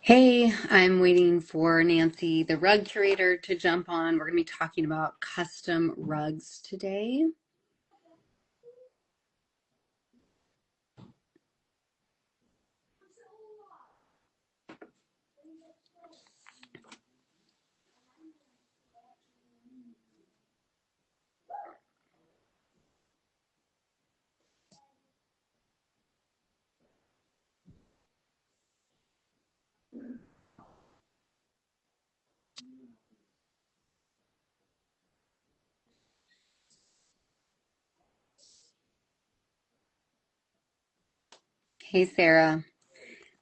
Hey, I'm waiting for Nancy, the rug curator, to jump on. We're going to be talking about custom rugs today. Hey, Sarah.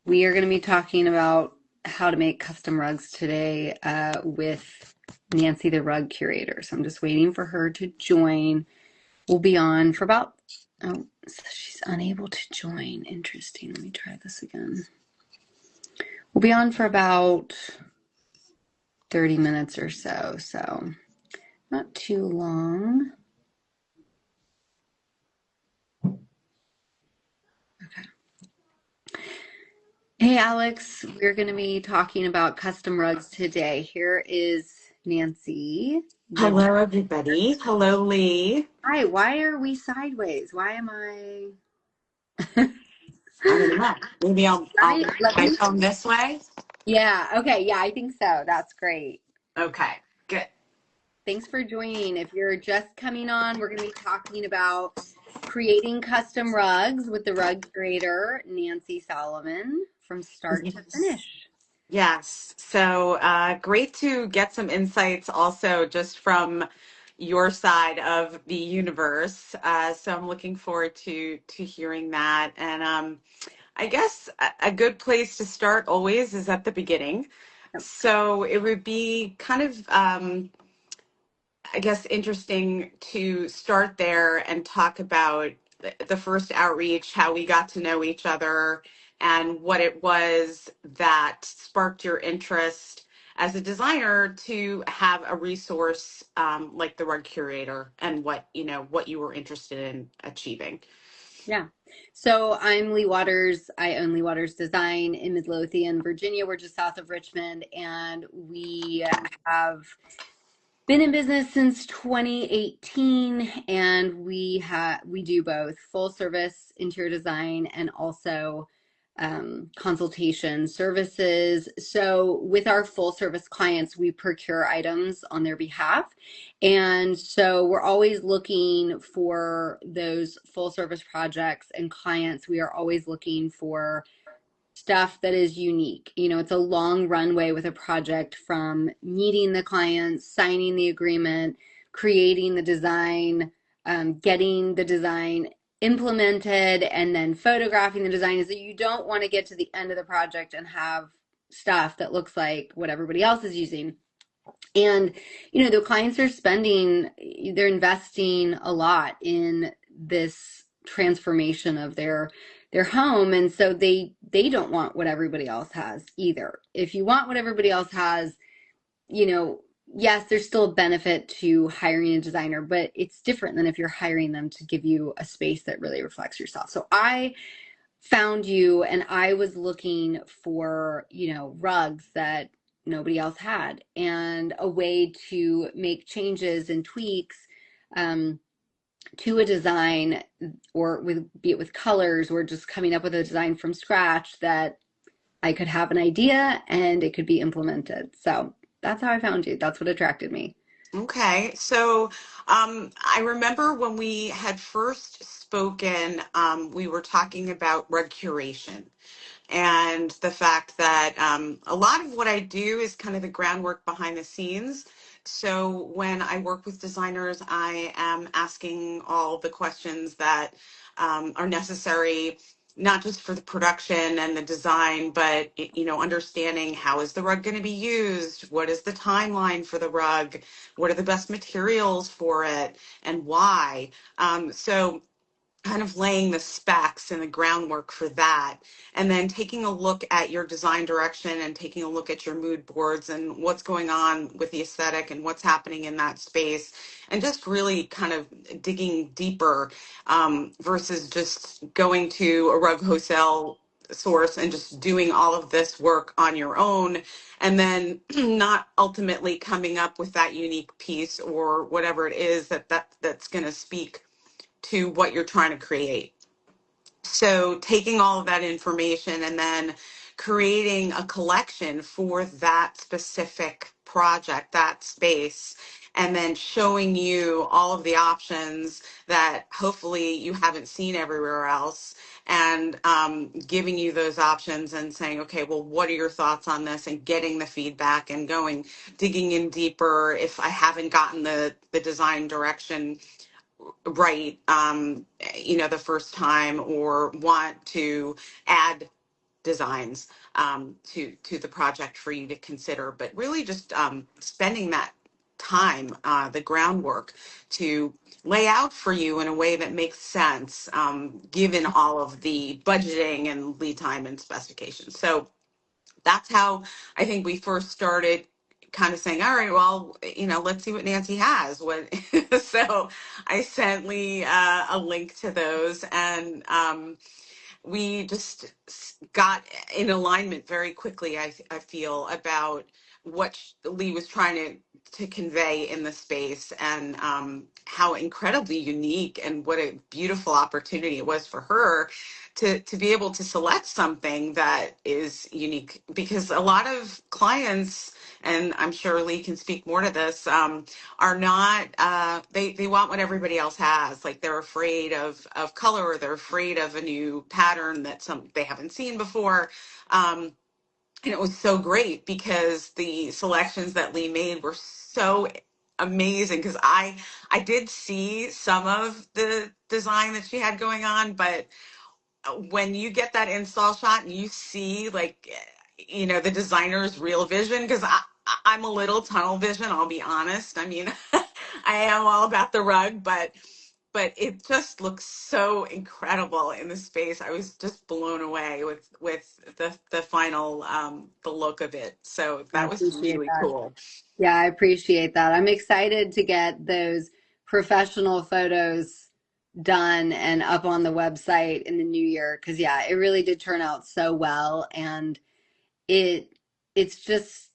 We are going to be talking about how to make custom rugs today with Nancy, the rug curator. So I'm just waiting for her to join. We'll be on for about, oh, so she's unable to join. Interesting. Let me try this again. We'll be on for about 30 minutes or so. So not too long. Okay. Hey Alex, we're going to be talking about custom rugs today. Here is Nancy. Hello, everybody. Hello, Lee. Hi, why are we sideways? Why am I? I don't know. Maybe I'll move Let my me. phone this way. Yeah, okay, yeah, I think so. That's great. Okay, good. Thanks for joining. If you're just coming on, we're going to be talking about creating custom rugs with the rug creator, Nancy Solomon, from start to Yes. finish. Yes. So great to get some insights also just from your side of the universe. So I'm looking forward to hearing that. And I guess a good place to start always is at the beginning. So it would be kind of I guess interesting to start there and talk about the first outreach, how we got to know each other, and what it was that sparked your interest as a designer to have a resource like the rug curator, and what you were interested in achieving. Yeah. So I'm Lee Waters. I own Lee Waters Design in Midlothian, Virginia. We're just south of Richmond, and we have been in business since 2018, and we do both full service interior design and also consultation services. So with our full service clients, we procure items on their behalf. And so we're always looking for those full service projects and clients. We are always looking for stuff that is unique. It's a long runway with a project from meeting the client, signing the agreement, creating the design, getting the design implemented, and then photographing the design. Is that you don't want to get to the end of the project and have stuff that looks like what everybody else is using. And, the clients are they're investing a lot in this transformation of their home. And so they don't want what everybody else has either. If you want what everybody else has, you know, yes, there's still a benefit to hiring a designer, but it's different than if you're hiring them to give you a space that really reflects yourself. So I found you and I was looking for, rugs that nobody else had and a way to make changes and tweaks um, to a design or be it with colors or just coming up with a design from scratch that I could have an idea and it could be implemented. So that's how I found you. That's what attracted me. Okay, so I remember when we had first spoken, we were talking about rug curation and the fact that a lot of what I do is kind of the groundwork behind the scenes. So when I work with designers, I am asking all the questions that are necessary, not just for the production and the design, but understanding how is the rug going to be used, what is the timeline for the rug, what are the best materials for it, and why. So kind of laying the specs and the groundwork for that, and then taking a look at your design direction and taking a look at your mood boards and what's going on with the aesthetic and what's happening in that space, and just really kind of digging deeper versus just going to a rug wholesale source and just doing all of this work on your own, and then not ultimately coming up with that unique piece or whatever it is that's going to speak to what you're trying to create. So taking all of that information and then creating a collection for that specific project, that space, and then showing you all of the options that hopefully you haven't seen everywhere else, and giving you those options and saying, okay, well, what are your thoughts on this, and getting the feedback and going, digging in deeper if I haven't gotten the design direction right, the first time, or want to add designs to the project for you to consider. But really just spending that time, the groundwork, to lay out for you in a way that makes sense, given all of the budgeting and lead time and specifications. So that's how I think we first started, kind of saying, all right, well, let's see what Nancy has. What So I sent Lee a link to those, and we just got in alignment very quickly, I feel, about what Lee was trying to convey in the space, and how incredibly unique and what a beautiful opportunity it was for her to be able to select something that is unique. Because a lot of clients, and I'm sure Lee can speak more to this, are not, they want what everybody else has. Like, they're afraid of color, or they're afraid of a new pattern that they haven't seen before. And it was so great because the selections that Lee made were so amazing, because I did see some of the design that she had going on, but when you get that install shot and you see, like, the designer's real vision, because I'm a little tunnel vision, I'll be honest. I mean, I am all about the rug, but it just looks so incredible in the space. I was just blown away with the final, the look of it. So I that was appreciate really that. cool. Yeah, I appreciate that. I'm excited to get those professional photos done and up on the website in the new year, because yeah, it really did turn out so well. And it it's just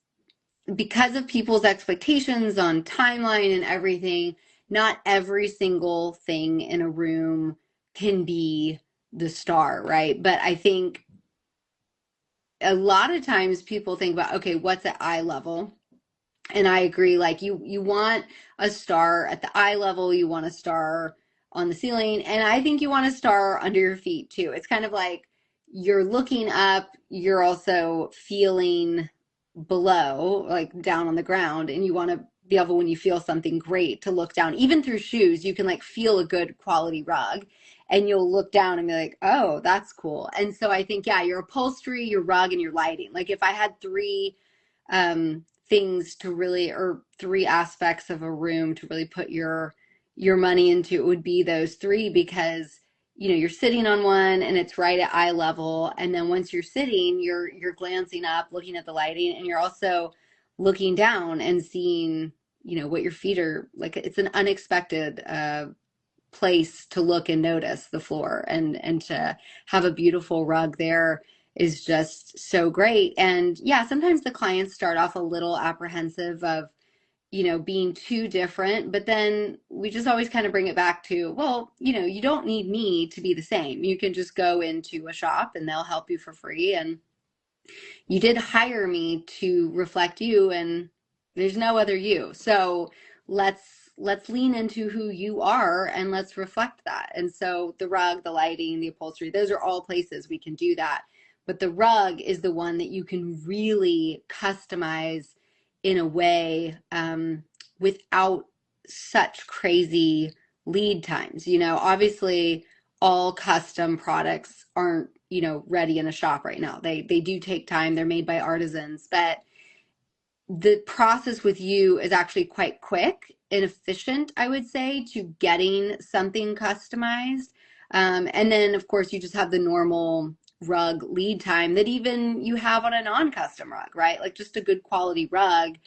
because of people's expectations on timeline and everything, not every single thing in a room can be the star, right? But I think a lot of times people think about, okay, what's at eye level? And I agree, like, you want a star at the eye level, you want a star on the ceiling, and I think you want a star under your feet too. It's kind of like you're looking up, you're also feeling below, like down on the ground, and you want to be able, when you feel something great, to look down. Even through shoes, you can like feel a good quality rug, and you'll look down and be like, oh, that's cool. And so I think, yeah, your upholstery, your rug, and your lighting. Like, if I had things to really, or three aspects of a room to really put your money into, it would be those three, because you're sitting on one and it's right at eye level, and then once you're sitting, you're glancing up, looking at the lighting, and you're also looking down and seeing what your feet are like. It's an unexpected place to look and notice the floor, and to have a beautiful rug there is just so great. And yeah, sometimes the clients start off a little apprehensive of being too different, but then we just always kind of bring it back to, well, you don't need me to be the same. You can just go into a shop and they'll help you for free, and you did hire me to reflect you, and there's no other you. So let's lean into who you are, and let's reflect that. And so the rug, the lighting, the upholstery, those are all places we can do that. But the rug is the one that you can really customize in a way, without such crazy lead times. Obviously, all custom products aren't ready in a shop right now. They do take time. They're made by artisans, but the process with you is actually quite quick and efficient, I would say, to getting something customized. And then, of course, you just have the normal rug lead time that even you have on a non-custom rug, right? Like, just a good quality rug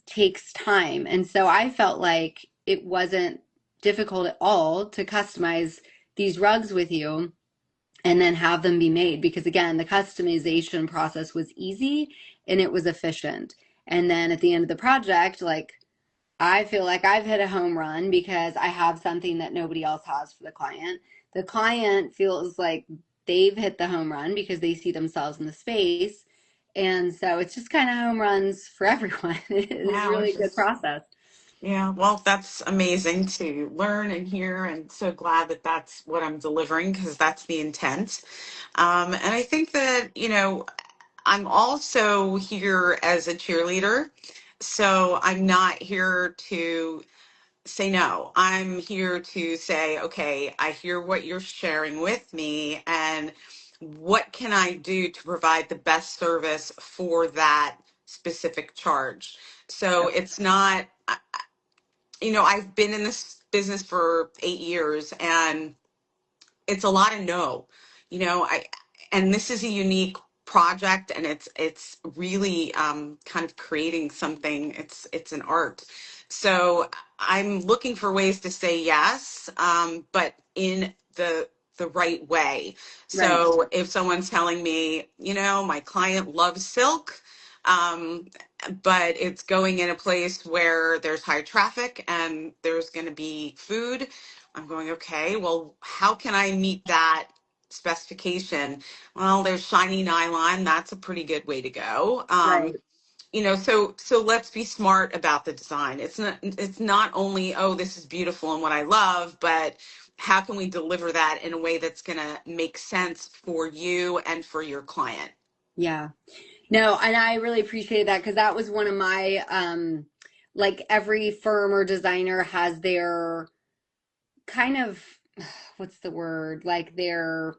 takes time. And so I felt like it wasn't difficult at all to customize these rugs with you. and then have them be made, because again, the customization process was easy and it was efficient. And then at the end of the project, like, I feel like I've hit a home run because I have something that nobody else has for the client. The client feels like they've hit the home run because they see themselves in the space. And so it's just kind of home runs for everyone. It is Wow, really which a good is process. yeah, well, that's amazing to learn and hear, and so glad that that's what I'm delivering because that's the intent. And I think that, I'm also here as a cheerleader. So I'm not here to say no. I'm here to say, okay, I hear what you're sharing with me, and what can I do to provide the best service for that specific charge? So Yep. it's not, I've been in this business for 8 years, and it's a lot of no. And this is a unique project, and it's really kind of creating something. It's an art. So I'm looking for ways to say yes, but in the right way. Right. So if someone's telling me, my client loves silk, um, but it's going in a place where there's high traffic and there's going to be food, I'm going, okay, well, how can I meet that specification? Well, there's shiny nylon. That's a pretty good way to go. Right. So let's be smart about the design. It's not only, oh, this is beautiful and what I love, but how can we deliver that in a way that's going to make sense for you and for your client? Yeah. No, and I really appreciated that because that was one of my like every firm or designer has their kind of, what's the word? Like their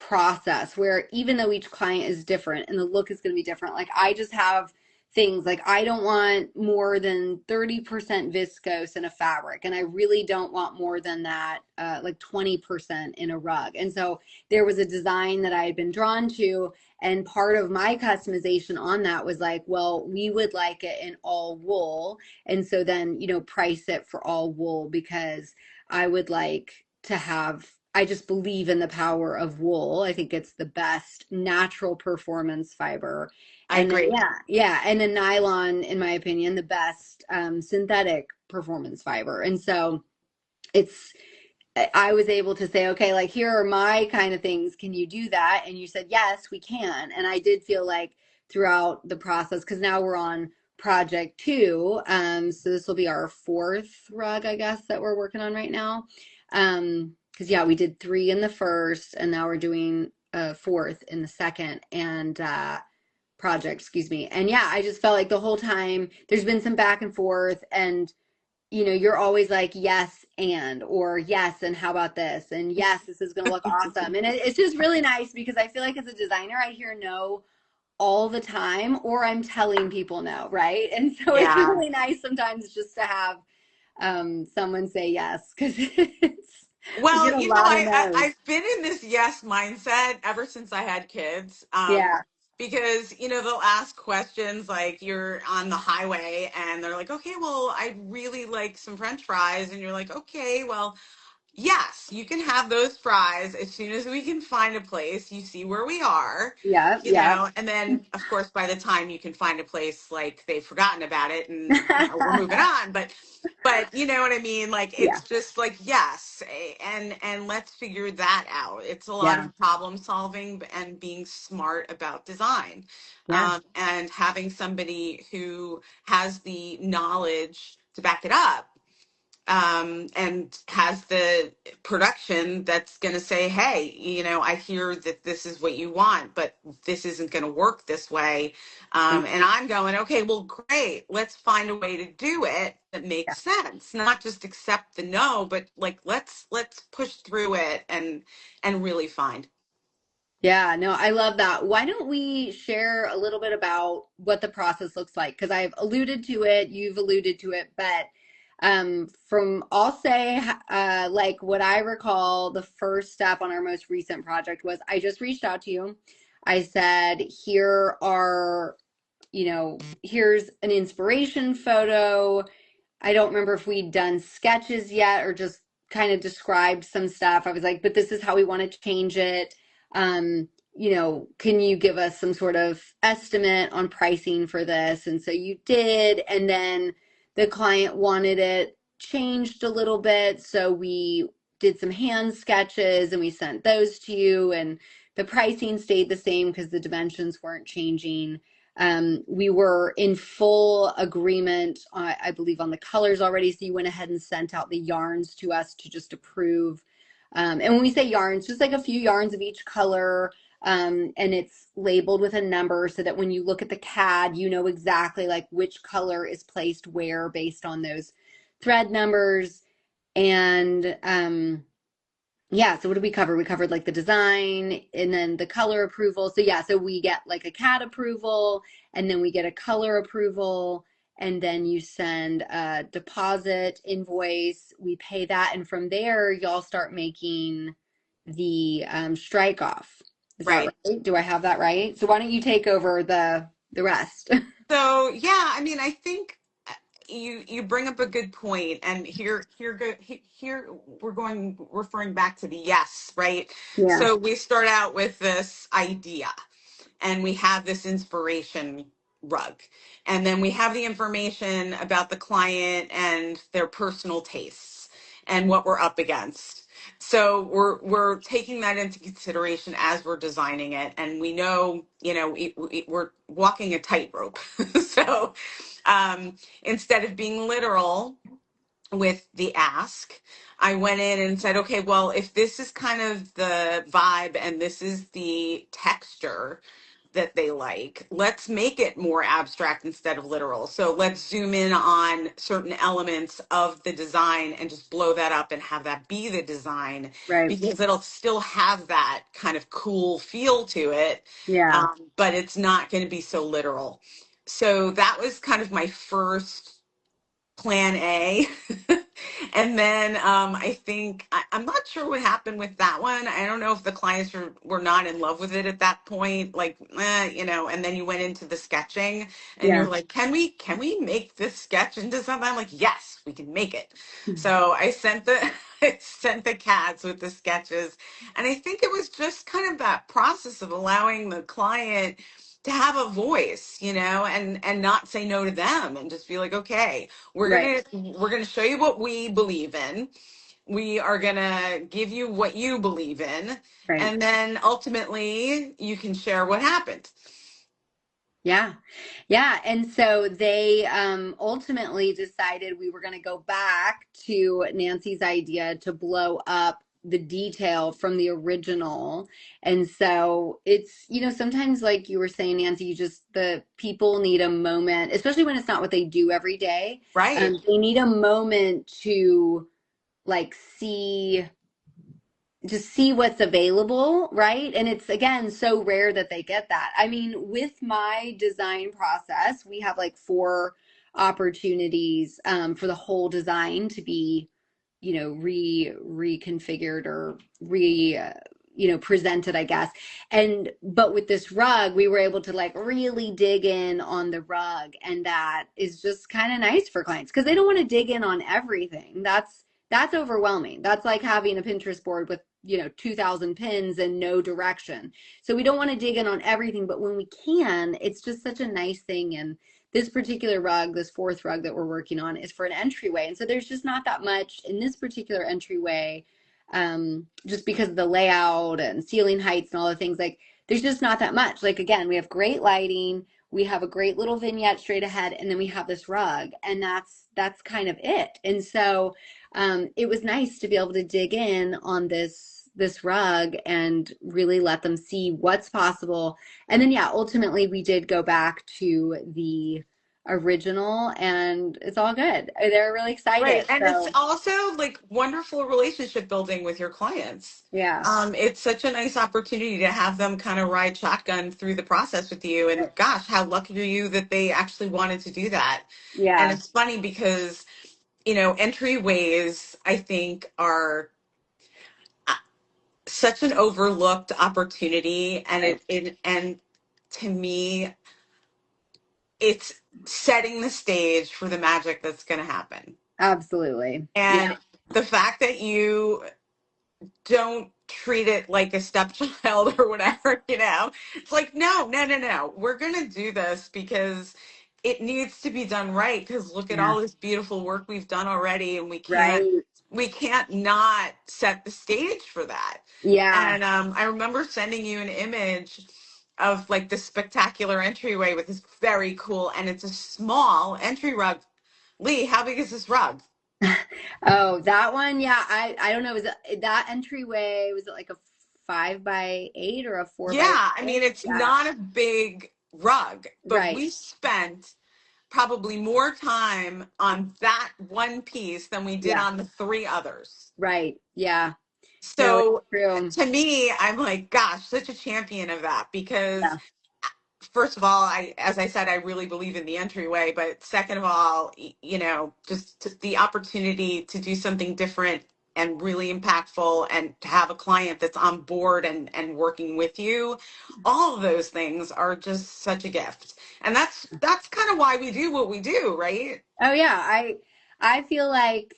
process where even though each client is different and the look is going to be different, like I just have things like I don't want more than 30% viscose in a fabric, and I really don't want more than that, like 20% in a rug. And so there was a design that I had been drawn to, and part of my customization on that was like, well, we would like it in all wool, and so then price it for all wool because I would like to have, I just believe in the power of wool. I think it's the best natural performance fiber. I And then, agree. yeah, yeah. And then nylon, in my opinion, the best synthetic performance fiber. And so it's, I was able to say, okay, like here are my kind of things. Can you do that? And you said, yes, we can. And I did feel like throughout the process, because now we're on project two. So this will be our fourth rug, I guess, that we're working on right now. Because yeah, we did three in the first, and now we're doing a fourth in the second. And project, excuse me. And yeah, I just felt like the whole time there's been some back and forth, and you're always like, yes, or yes, and how about this? And yes, this is going to look awesome. And it's just really nice because I feel like as a designer, I hear no all the time, or I'm telling people no, right? And so it's Yeah. really nice sometimes just to have someone say yes because it's, we Well, get a lot of no's. I've been in this yes mindset ever since I had kids. Yeah, Because they'll ask questions like you're on the highway and they're like, okay, well, I'd really like some French fries, and you're like, okay, well, yes, you can have those fries as soon as we can find a place. You see where we are, yeah, yeah. and then of course by the time you can find a place, like they've forgotten about it, and we're moving on. But you know what I mean? Like Yeah, it's just like yes, and let's figure that out. It's a lot yeah, of problem solving and being smart about design, yeah, and having somebody who has the knowledge to back it up, and has the production that's going to say, hey, I hear that this is what you want, but this isn't going to work this way. yeah, And I'm going, okay, well, great. Let's find a way to do it that makes sense. Not just accept the no, but like let's push through it and really find. yeah. No, I love that. Why don't we share a little bit about what the process looks like? Because I've alluded to it, you've alluded to it, but from I'll say, like what I recall, the first step on our most recent project was I just reached out to you. I said, here are, here's an inspiration photo. I don't remember if we'd done sketches yet or just kind of described some stuff. I was like, but this is how we want to change it. can you give us some sort of estimate on pricing for this? And so you did, and then the client wanted it changed a little bit, so we did some hand sketches and we sent those to you, and the pricing stayed the same because the dimensions weren't changing. We were in full agreement, I believe, on the colors already. So you went ahead and sent out the yarns to us to just approve. And when we say yarns, just like a few yarns of each color. And it's labeled with a number so that when you look at the CAD, you know exactly like which color is placed where based on those thread numbers. And yeah, so what did we cover? We covered like the design and then the color approval. So yeah, so we get like a CAD approval and then we get a color approval, and then you send a deposit invoice, we pay that, and from there y'all start making the strike off. Is that Right. right? Do I have that right? So why don't you take over the rest? So yeah, I mean, I think you bring up a good point, and here we're going referring back to the yes, right? Yeah, So we start out with this idea, and we have this inspiration rug, and then we have the information about the client and their personal tastes and what we're up against. So we're taking that into consideration as we're designing it, and we know, we're walking a tightrope. So instead of being literal with the ask, I went in and said, okay, well, if this is kind of the vibe and this is the texture that they like, let's make it more abstract instead of literal. So let's zoom in on certain elements of the design and just blow that up and have that be the design, right. because it'll still have that kind of cool feel to it, Yeah, but it's not going to be so literal. So that was kind of my first plan A. And then I think I'm not sure what happened with that one. I don't know if the clients were not in love with it at that point, like and then you went into the sketching and yeah. you're like, can we make this sketch into something? I'm like, yes, we can make it. So I sent the I sent the CADs with the sketches. And I think it was just kind of that process of allowing the client to have a voice, and not say no to them, and just be like, okay, we're Right, gonna we're gonna show you what we believe in. We are gonna give you what you believe in, right. and then ultimately you can share what happened. Yeah. Yeah. And so they ultimately decided we were going to go back to Nancy's idea to blow up the detail from the original. And so it's, sometimes like you were saying, Nancy, the people need a moment, especially when it's not what they do every day. Right. They need a moment to like see what's available, right? And it's again so rare that they get that. I mean, with my design process, we have like four opportunities for the whole design to be, reconfigured or presented, I guess. And but with this rug, we were able to like really dig in on the rug, and that is just kind of nice for clients because they don't want to dig in on everything. That's overwhelming. That's like having a Pinterest board with 2,000 pins and no direction. So we don't want to dig in on everything, but when we can, it's just such a nice thing. And this particular rug, this fourth rug that we're working on, is for an entryway. And so there's just not that much in this particular entryway, just because of the layout and ceiling heights and all the things. Like, there's just not that much. Like, again, we have great lighting. We have a great little vignette straight ahead, and then we have this rug, and that's kind of it. And so it was nice to be able to dig in on this rug and really let them see what's possible. And then yeah, ultimately we did go back to the original, and it's all good. They're really Right. excited. And it's So also like wonderful relationship building with your clients. yeah. It's such a nice opportunity to have them kind of ride shotgun through the process with you. And gosh, how lucky are you that they actually wanted to do that? And Yeah, it's funny because, entryways, I think, are such an overlooked opportunity. And right. and to me, it's setting the stage for the magic that's going to happen. Absolutely. Yeah. And the fact that you don't treat it like a stepchild or whatever, you know. It's like, no, no, no, no. We're gonna do this because it needs to be done right. Because look at Yeah. all this beautiful work we've done already, and Right. we can't not set the stage for that. Yeah. And I remember sending you an image of like this spectacular entryway with this very cool, and it's a small entry rug. Lee, how big is this rug? Oh, that one. Yeah. I don't know. Was it that entryway? Was it like a 5 by 8 or a 4 by Yeah, I mean, 6? it's Yeah. not a big rug, but Right. we spent probably more time on that one piece than we did Yeah. on the three others. Right. Yeah. No, it's So true. to me, I'm like, gosh, such a champion of that because Yeah. first of all, as I said, I really believe in the entryway, but second of all, just the opportunity to do something different and really impactful and to have a client that's on board and working with you, all of those things are just such a gift. And that's kind of why we do what we do, right? Oh yeah, I feel like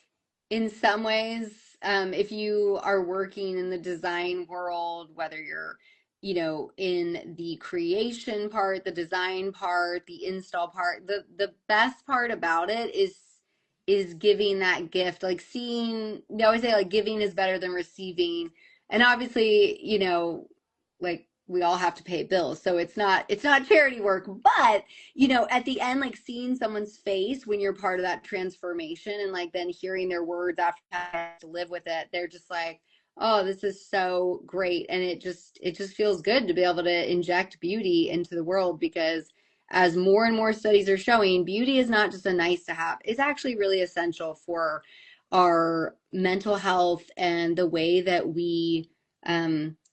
in some ways, if you are working in the design world, whether you're, in the creation part, the design part, the install part, the best part about it is giving that gift. Like seeing, they always say like giving is better than receiving. And obviously, like we all have to pay bills. So it's not charity work, but at the end, like seeing someone's face when you're part of that transformation and like then hearing their words after having to live with it, they're just like, oh, this is so great. And it just feels good to be able to inject beauty into the world because as more and more studies are showing, beauty is not just a nice to have. It's actually really essential for our mental health and the way that we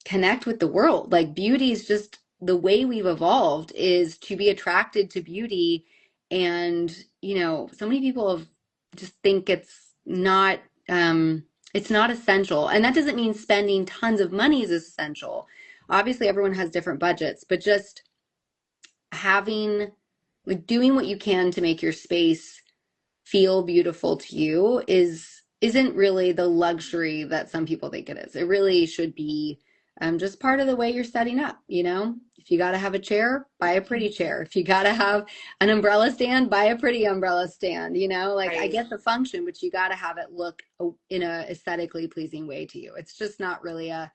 connect with the world. Like beauty is just the way we've evolved is to be attracted to beauty. And, so many people have just think it's not essential. And that doesn't mean spending tons of money is essential. Obviously, everyone has different budgets, but just having like doing what you can to make your space feel beautiful to you isn't really the luxury that some people think it is. It really should be just part of the way you're setting up. If you got to have a chair, buy a pretty chair. If you got to have an umbrella stand, buy a pretty umbrella stand. Like I Right. get the function, but you got to have it look in a aesthetically pleasing way to you. It's just not really a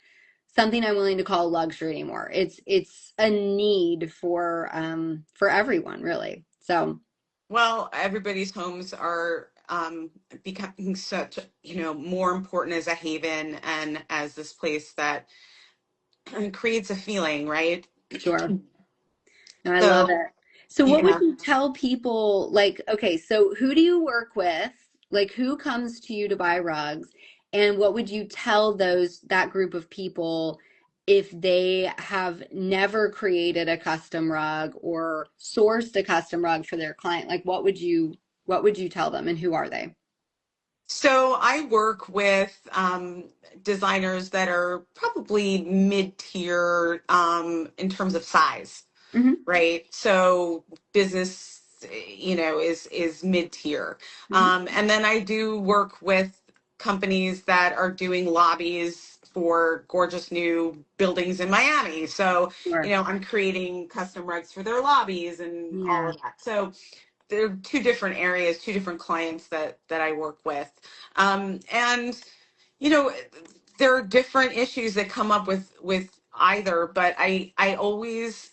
something I'm willing to call luxury anymore. It's a need for everyone, really. So Well, everybody's homes are becoming such, more important as a haven and as this place that creates a feeling, right? sure. No, I love So, it. So what would yeah. you tell people like, okay, so who do you work with? Like who comes to you to buy rugs? And what would you tell that group of people if they have never created a custom rug or sourced a custom rug for their client? Like what would you tell them and who are they? So I work with designers that are probably mid-tier in terms of size, Hmm. right? So business, is mid-tier. Hmm. And then I do work with companies that are doing lobbies for gorgeous new buildings in Miami. So, Sure. I'm creating custom rugs for their lobbies and all Yeah. of that. So there are two different areas, two different clients that I work with. And you know, there are different issues that come up with either, but I always